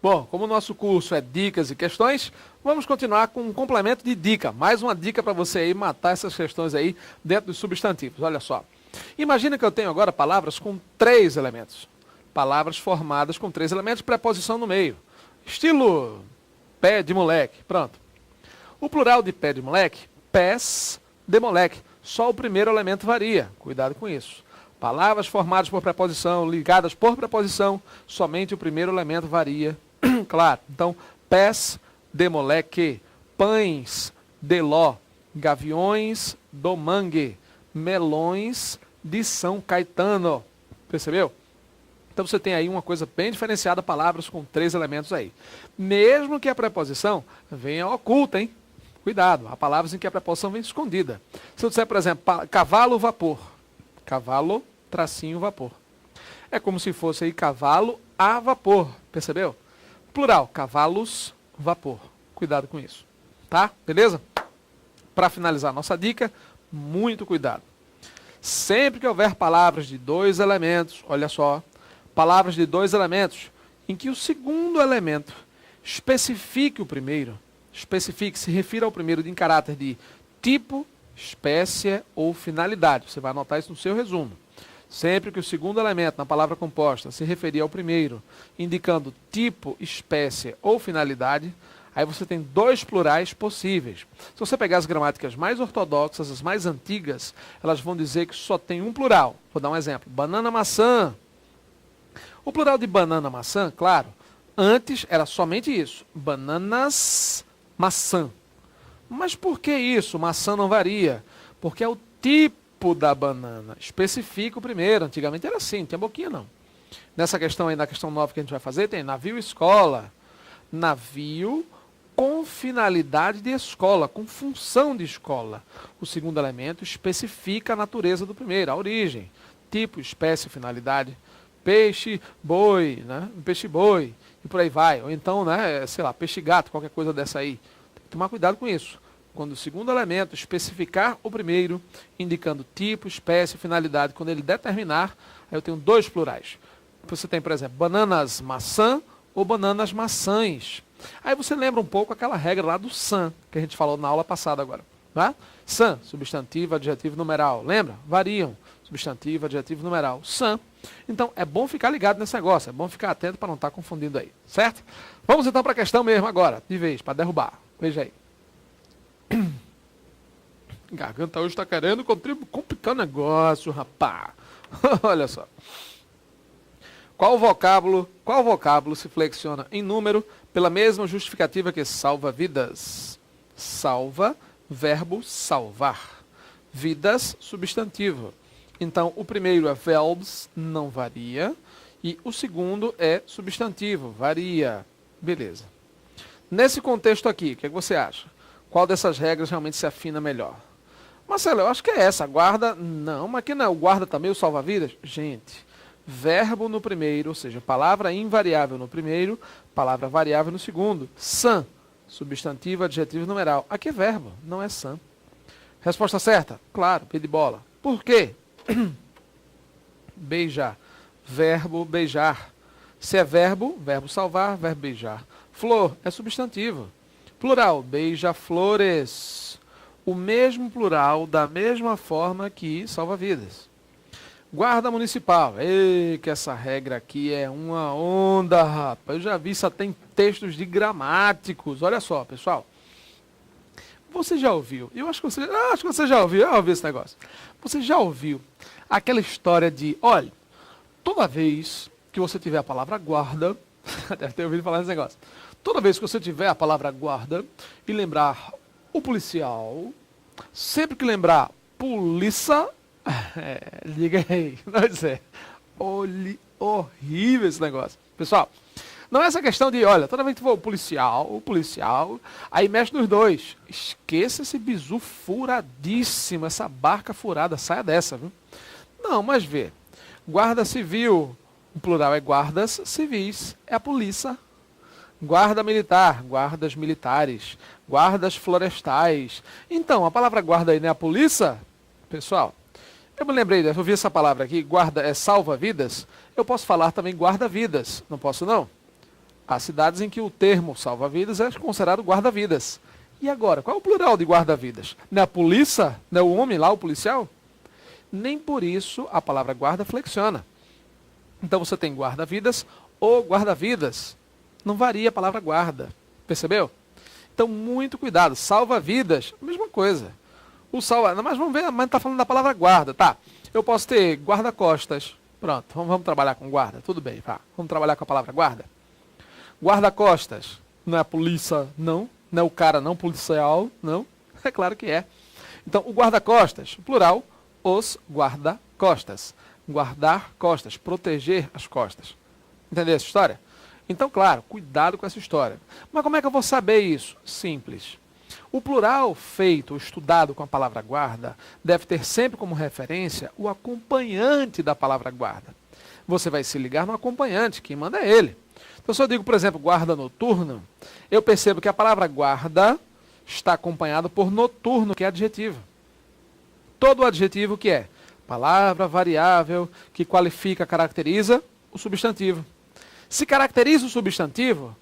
Bom, como o nosso curso é dicas e questões, vamos continuar com um complemento de dica. Mais uma dica para você aí matar essas questões aí dentro dos substantivos. Olha só. Imagina que eu tenho agora palavras com 3 elementos. Palavras formadas com 3 elementos, preposição no meio. Estilo pé de moleque. Pronto. O plural de pé de moleque, pés de moleque. Só o primeiro elemento varia. Cuidado com isso. Palavras formadas por preposição, ligadas por preposição, somente o primeiro elemento varia. Claro. Então, pés de moleque, pães de ló, gaviões do mangue, melões de São Caetano. Percebeu? Então você tem aí uma coisa bem diferenciada, palavras com 3 elementos aí. Mesmo que a preposição venha oculta, hein? Cuidado, há palavras em que a preposição vem escondida. Se eu disser, por exemplo, cavalo, vapor. Cavalo, tracinho, vapor. É como se fosse aí cavalo a vapor, percebeu? Plural, cavalos, vapor. Cuidado com isso, tá? Beleza? Para finalizar nossa dica, muito cuidado. Sempre que houver palavras de 2 elementos, olha só, palavras de 2 elementos, em que o segundo elemento especifique o primeiro, se refira ao primeiro em caráter de tipo, espécie ou finalidade. Você vai anotar isso no seu resumo. Sempre que o segundo elemento na palavra composta se referir ao primeiro, indicando tipo, espécie ou finalidade, aí você tem 2 plurais possíveis. Se você pegar as gramáticas mais ortodoxas, as mais antigas, elas vão dizer que só tem um plural. Vou dar um exemplo. Banana, maçã. O plural de banana, maçã, claro, antes era somente isso. Bananas, maçã. Mas por que isso? Maçã não varia. Porque é o tipo da banana. Especifica o primeiro. Antigamente era assim, não tinha boquinha não. Nessa questão aí, na questão 9 que a gente vai fazer, tem navio escola. Navio com finalidade de escola, com função de escola. O segundo elemento especifica a natureza do primeiro, a origem. Tipo, espécie, finalidade. Peixe, boi, né? Peixe, boi, e por aí vai. Ou então, né, sei lá, peixe, gato, qualquer coisa dessa aí. Tem que tomar cuidado com isso. Quando o segundo elemento especificar o primeiro, indicando tipo, espécie, finalidade, quando ele determinar, aí eu tenho 2 plurais. Você tem, por exemplo, bananas maçã ou bananas maçãs. Aí você lembra um pouco aquela regra lá do san, que a gente falou na aula passada agora. Tá? San, substantivo, adjetivo, numeral. Lembra? Variam. Substantivo, adjetivo, numeral. San. Então, é bom ficar ligado nesse negócio. É bom ficar atento para não estar confundindo aí. Certo? Vamos então para a questão mesmo agora. De vez, para derrubar. Veja aí. Garganta hoje está querendo complicar o negócio, rapaz. Olha só. Qual vocábulo se flexiona em número pela mesma justificativa que salva vidas? Salva, verbo salvar. Vidas, substantivo. Então, o primeiro é verbs, não varia. E o segundo é substantivo, varia. Beleza. Nesse contexto aqui, o que você acha? Qual dessas regras realmente se afina melhor? Marcelo, eu acho que é essa. Guarda, não, mas que não é o guarda também, o salva-vidas? Gente, verbo no primeiro, ou seja, palavra invariável no primeiro, palavra variável no segundo. San, substantivo, adjetivo, numeral. Aqui é verbo, não é san. Resposta certa? Claro, P de bola. Por quê? Beijar. Verbo beijar. Se é verbo, verbo salvar, verbo beijar. Flor é substantivo. Plural, beija-flores. O mesmo plural da mesma forma que salva-vidas. Guarda municipal. Ei, que essa regra aqui é uma onda, rapaz. Eu já vi, só tem textos de gramáticos. Olha só, pessoal. Você já ouviu? Eu acho que você já ouviu. Eu ouvi esse negócio. Você já ouviu aquela história de, olha, toda vez que você tiver a palavra guarda, deve ter ouvido falar desse negócio. Toda vez que você tiver a palavra guarda e lembrar o policial, sempre que lembrar polícia, diga aí, não é horrível esse negócio. Pessoal, não é essa questão de, olha, toda vez que for o policial, aí mexe nos 2. Esqueça esse bizu furadíssimo, essa barca furada, saia dessa, viu? Não, mas vê, guarda civil, o plural é guardas civis, é a polícia. Guarda militar, guardas militares, guardas florestais. Então, a palavra guarda aí não é a polícia? Pessoal, eu me lembrei, eu vi essa palavra aqui, guarda é salva-vidas. Eu posso falar também guarda-vidas, não posso não? Há cidades em que o termo salva-vidas é considerado guarda-vidas. E agora, qual é o plural de guarda-vidas? Não é a polícia? Não é o homem lá, o policial? Nem por isso a palavra guarda flexiona. Então você tem guarda-vidas ou guarda-vidas. Não varia a palavra guarda. Percebeu? Então, muito cuidado. Salva-vidas, mesma coisa. O salva... Mas vamos ver, mas está falando da palavra guarda, tá? Eu posso ter guarda-costas. Pronto, vamos trabalhar com guarda. Tudo bem, vá. Vamos trabalhar com a palavra guarda. Guarda-costas. Não é a polícia, não. Não é o cara, não. Policial, não. É claro que é. Então, o guarda-costas, plural, os guarda-costas. Guardar costas, proteger as costas. Entendeu essa história? Então, claro, cuidado com essa história. Mas como é que eu vou saber isso? Simples. O plural feito, estudado com a palavra guarda, deve ter sempre como referência o acompanhante da palavra guarda. Você vai se ligar no acompanhante, quem manda é ele. Então, se eu digo, por exemplo, guarda noturno, eu percebo que a palavra guarda está acompanhada por noturno, que é adjetivo. Todo adjetivo que é palavra variável que qualifica, caracteriza o substantivo. Se caracteriza o substantivo,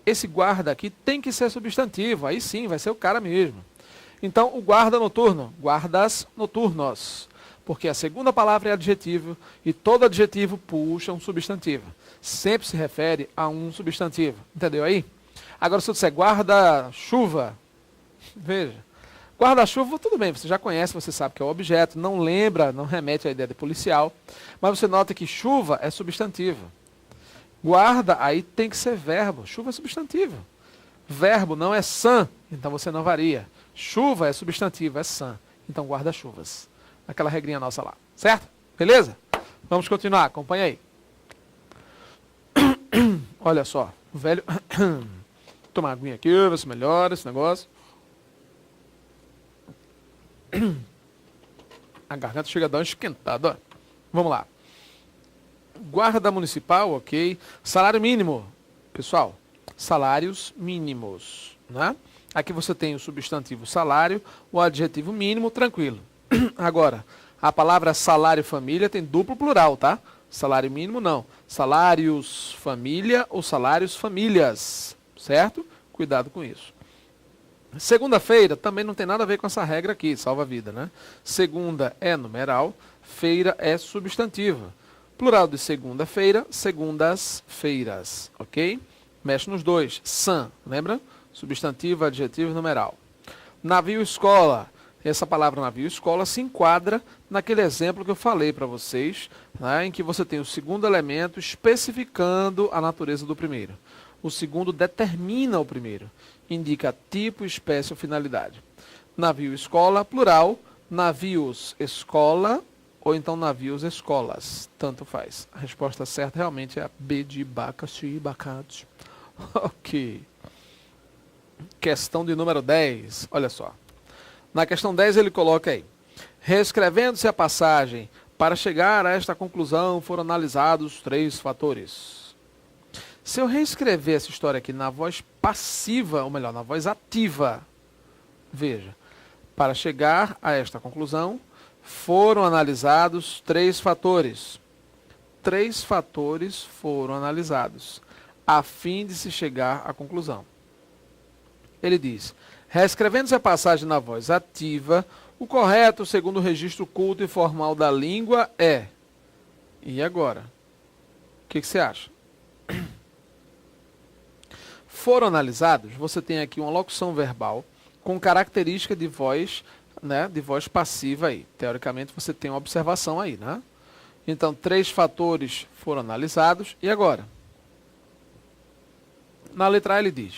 esse guarda aqui tem que ser substantivo. Aí sim, vai ser o cara mesmo. Então, o guarda noturno, guardas noturnos. Porque a segunda palavra é adjetivo e todo adjetivo puxa um substantivo. Sempre se refere a um substantivo. Entendeu aí? Agora, se eu disser guarda-chuva, veja. Guarda-chuva, tudo bem, você já conhece, você sabe que é o objeto, não lembra, não remete à ideia de policial, mas você nota que chuva é substantivo. Guarda, aí tem que ser verbo, chuva é substantivo. Verbo não é sã, então você não varia. Chuva é substantivo, é sã, então guarda-chuvas. Aquela regrinha nossa lá, certo? Beleza? Vamos continuar, acompanha aí. Olha só, o velho... Tomar aguinha aqui, ver se melhora esse negócio. A garganta chega a dar uma esquentada. Ó. Vamos lá. Guarda municipal, ok. Salário mínimo. Pessoal, salários mínimos. Né? Aqui você tem o substantivo salário, o adjetivo mínimo, tranquilo. Agora, a palavra salário família tem duplo plural, tá? Salário mínimo não. Salários família ou salários famílias. Certo? Cuidado com isso. Segunda-feira também não tem nada a ver com essa regra aqui, salva a vida, né? Segunda é numeral, feira é substantiva. Plural de segunda-feira, segundas-feiras, ok? Mexe nos dois. Sã, lembra? Substantivo, adjetivo, numeral. Navio-escola. Essa palavra navio-escola se enquadra naquele exemplo que eu falei para vocês, né, em que você tem o segundo elemento especificando a natureza do primeiro. O segundo determina o primeiro. Indica tipo, espécie ou finalidade. Navio-escola, plural. Navios-escola ou então navios-escolas. Tanto faz. A resposta certa realmente é a B de abacaxi, abacate. Ok. Questão de número 10. Olha só. Na questão 10 ele coloca aí. Reescrevendo-se a passagem, para chegar a esta conclusão foram analisados 3 fatores. Se eu reescrever essa história aqui na voz passiva, ou melhor, na voz ativa, veja, para chegar a esta conclusão, foram analisados 3 fatores. 3 fatores foram analisados, a fim de se chegar à conclusão. Ele diz, reescrevendo-se a passagem na voz ativa, o correto, segundo o registro culto e formal da língua, é... E agora? O que você acha? Foram analisados, você tem aqui uma locução verbal com característica de voz, né, de voz passiva aí. Teoricamente você tem uma observação aí, né? Então, 3 fatores foram analisados. E agora? Na letra A ele diz,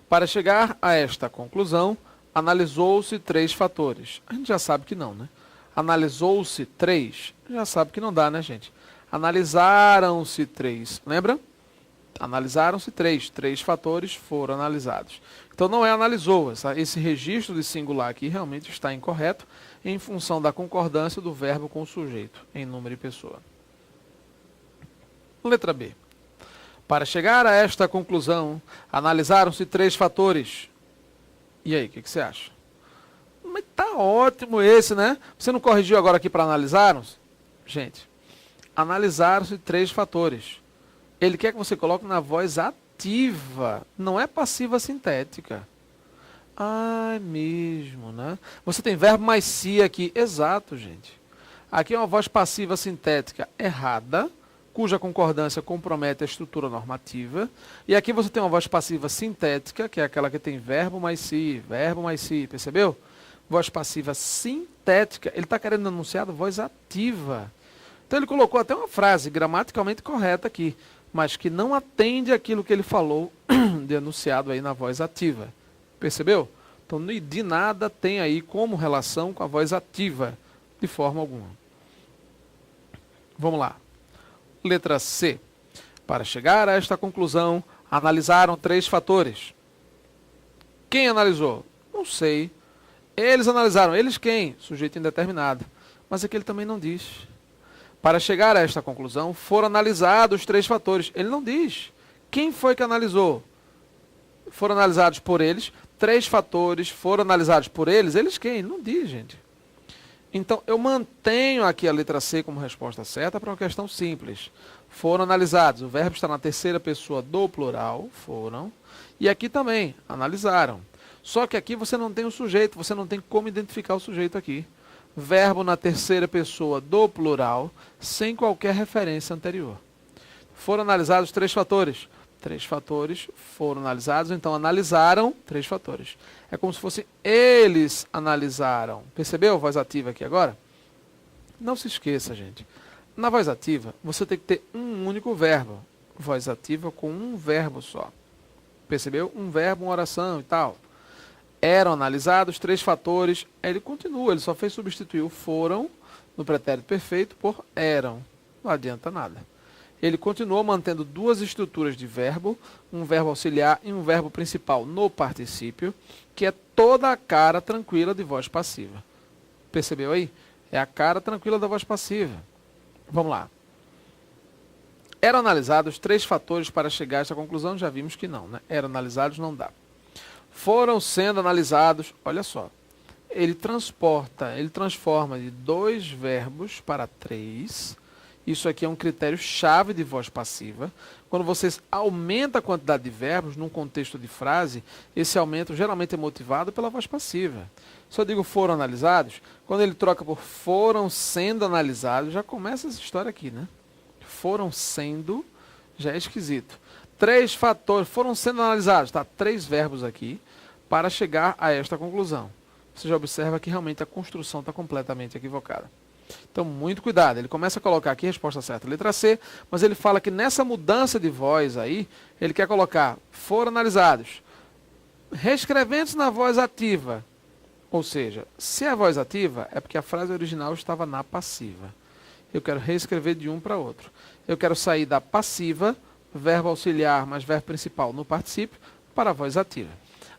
para chegar a esta conclusão, analisou-se 3 fatores. A gente já sabe que não, né? Analisou-se 3, já sabe que não dá, né, gente? Analisaram-se 3, lembra? Analisaram-se 3 fatores foram analisados. Então não é analisou, esse registro de singular aqui realmente está incorreto em função da concordância do verbo com o sujeito, em número e pessoa. Letra B. Para chegar a esta conclusão, analisaram-se 3 fatores. E aí, o que você acha? Mas tá ótimo esse, né? Você não corrigiu agora aqui para analisaram-se? Gente, analisaram-se 3 fatores. Ele quer que você coloque na voz ativa, não é passiva sintética. Ah, é mesmo, né? Você tem verbo mais se aqui. Exato, gente. Aqui é uma voz passiva sintética errada, cuja concordância compromete a estrutura normativa. E aqui você tem uma voz passiva sintética, que é aquela que tem verbo mais se, percebeu? Voz passiva sintética, ele está querendo anunciar voz ativa. Então ele colocou até uma frase gramaticalmente correta aqui, mas que não atende aquilo que ele falou de anunciado aí na voz ativa. Percebeu? Então de nada tem aí como relação com a voz ativa, de forma alguma. Vamos lá. Letra C. Para chegar a esta conclusão, analisaram 3 fatores. Quem analisou? Não sei. Eles analisaram. Eles quem? Sujeito indeterminado. Mas aqui ele também não diz. Para chegar a esta conclusão, foram analisados 3 fatores. Ele não diz. Quem foi que analisou? Foram analisados por eles. 3 fatores foram analisados por eles. Eles quem? Ele não diz, gente. Então, eu mantenho aqui a letra C como resposta certa para uma questão simples. Foram analisados. O verbo está na terceira pessoa do plural. Foram. E aqui também, analisaram. Só que aqui você não tem o sujeito, você não tem como identificar o sujeito aqui. Verbo na terceira pessoa do plural, sem qualquer referência anterior. Foram analisados 3 fatores. 3 fatores foram analisados, então analisaram 3 fatores. É como se fosse eles analisaram. Percebeu a voz ativa aqui agora? Não se esqueça, gente. Na voz ativa, você tem que ter um único verbo. Voz ativa com um verbo só. Percebeu? Um verbo, uma oração e tal. Eram analisados 3 fatores. Ele continua, ele só fez substituir o foram no pretérito perfeito por eram. Não adianta nada. Ele continuou mantendo 2 estruturas de verbo, um verbo auxiliar e um verbo principal no particípio, que é toda a cara tranquila de voz passiva. Percebeu aí? É a cara tranquila da voz passiva. Vamos lá. Eram analisados 3 fatores para chegar a esta conclusão, já vimos que não, né? Eram analisados, não dá. Foram sendo analisados, olha só, ele transforma de 2 verbos para 3. Isso aqui é um critério-chave de voz passiva. Quando vocês aumentam a quantidade de verbos num contexto de frase, esse aumento geralmente é motivado pela voz passiva. Se eu digo foram analisados, quando ele troca por foram sendo analisados, já começa essa história aqui, né? Foram sendo, já é esquisito. 3 fatores foram sendo analisados, tá? 3 verbos aqui para chegar a esta conclusão. Você já observa que realmente a construção está completamente equivocada. Então, muito cuidado. Ele começa a colocar aqui a resposta certa, letra C, mas ele fala que nessa mudança de voz aí, ele quer colocar foram analisados, reescrevendo na voz ativa. Ou seja, se é a voz ativa, é porque a frase original estava na passiva. Eu quero reescrever de um para outro. Eu quero sair da passiva, verbo auxiliar mais verbo principal no particípio, para a voz ativa.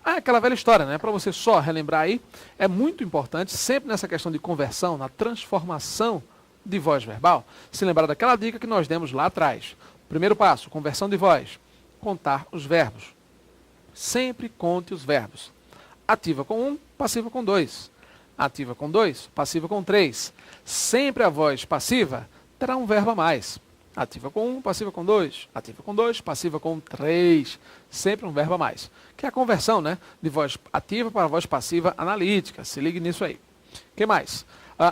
Ah, aquela velha história, né? Para você só relembrar aí, é muito importante, sempre nessa questão de conversão, na transformação de voz verbal, se lembrar daquela dica que nós demos lá atrás. Primeiro passo, conversão de voz. Contar os verbos. Sempre conte os verbos. Ativa com 1, passiva com 2. Ativa com 2, passiva com 3. Sempre a voz passiva terá um verbo a mais. Ativa com 1, passiva com 2. Ativa com 2, passiva com 3. Sempre um verbo a mais. Que é a conversão, né? De voz ativa para voz passiva analítica. Se ligue nisso aí. O que mais?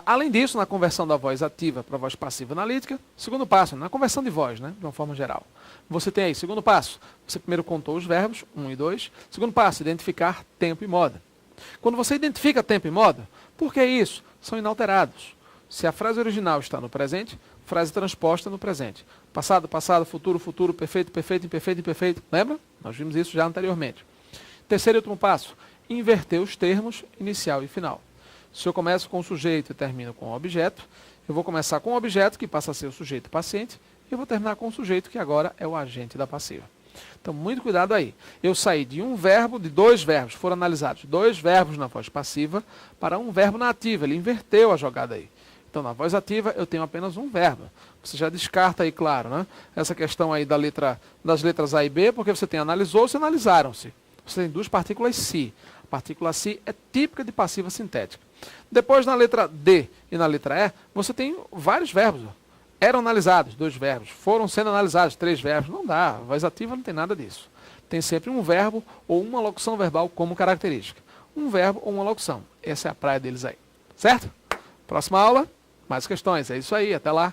Além disso, na conversão da voz ativa para voz passiva analítica, segundo passo, na conversão de voz, né? De uma forma geral. Você tem aí, segundo passo, você primeiro contou os verbos, 1 e 2. Segundo passo, identificar tempo e moda. Quando você identifica tempo e moda, por que isso? São inalterados. Se a frase original está no presente, frase transposta no presente. Passado, passado, futuro, futuro, perfeito, perfeito, imperfeito, imperfeito. Lembra? Nós vimos isso já anteriormente. Terceiro e último passo, inverter os termos inicial e final. Se eu começo com o sujeito e termino com o objeto, eu vou começar com o objeto, que passa a ser o sujeito paciente, e eu vou terminar com o sujeito, que agora é o agente da passiva. Então, muito cuidado aí. Eu saí de um verbo, de 2 verbos, foram analisados 2 verbos na voz passiva, para um verbo na ativa. Ele inverteu a jogada aí. Então, na voz ativa, eu tenho apenas um verbo. Você já descarta aí, claro, né? Essa questão aí das letras A e B, porque você tem analisou-se e analisaram-se. Você tem 2 partículas se. A partícula se é típica de passiva sintética. Depois, na letra D e na letra E, você tem vários verbos. Eram analisados, 2 verbos. Foram sendo analisados, 3 verbos. Não dá. A voz ativa não tem nada disso. tem sempre um verbo ou uma locução verbal como característica. Um verbo ou uma locução. Essa é a praia deles aí. Certo? Próxima aula, mais questões. É isso aí, até lá.